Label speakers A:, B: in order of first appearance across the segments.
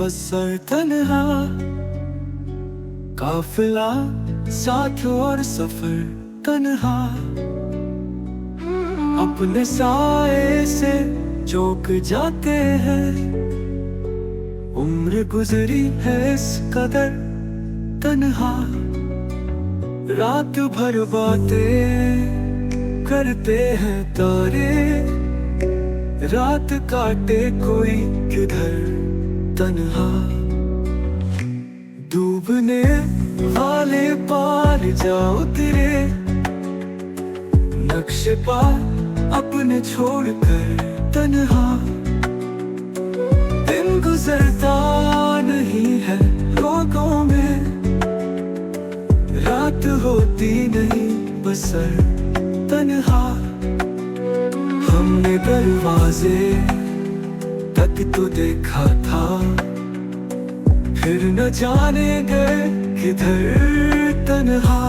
A: बसर तन्हा, काफिला साथ और सफर तन्हा। अपने साए से चौंक जाते हैं, उम्र गुजरी है इस कदर तन्हा। रात भर बातें करते हैं तारे, रात काटे कोई किधर तन्हा। डूबने वाले पार जा उतरे, नक्शे पार अपने छोड़कर तन्हा। दिन गुजरता नहीं है रोगों में, रात होती नहीं बसर तन्हा। हमने दरवाजे तक तो देखा था, फिर न जाने गए किधर तन्हा।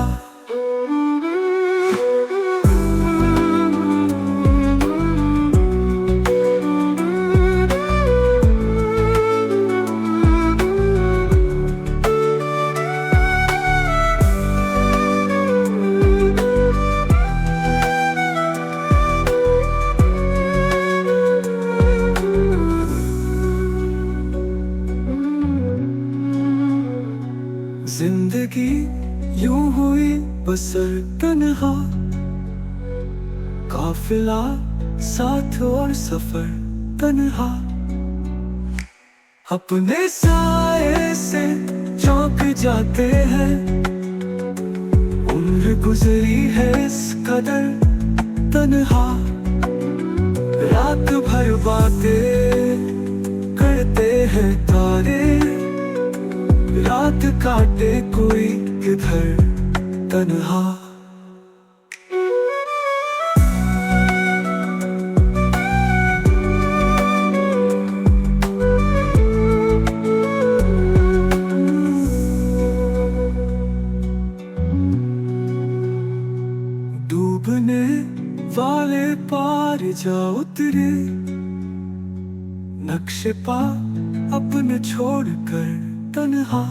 A: जिंदगी यूं हुई बसर तन्हा, काफिला साथ और सफर तन्हा। अपने साए से चौंक जाते हैं, उम्र गुजरी है इस कदर तन्हा। रात भर बातें करते हैं तारे, रात काटे कोई किधर तन्हा। डूबने वाले पार जा उतरे, नक्शे पा अपने छोड़कर तन्हा।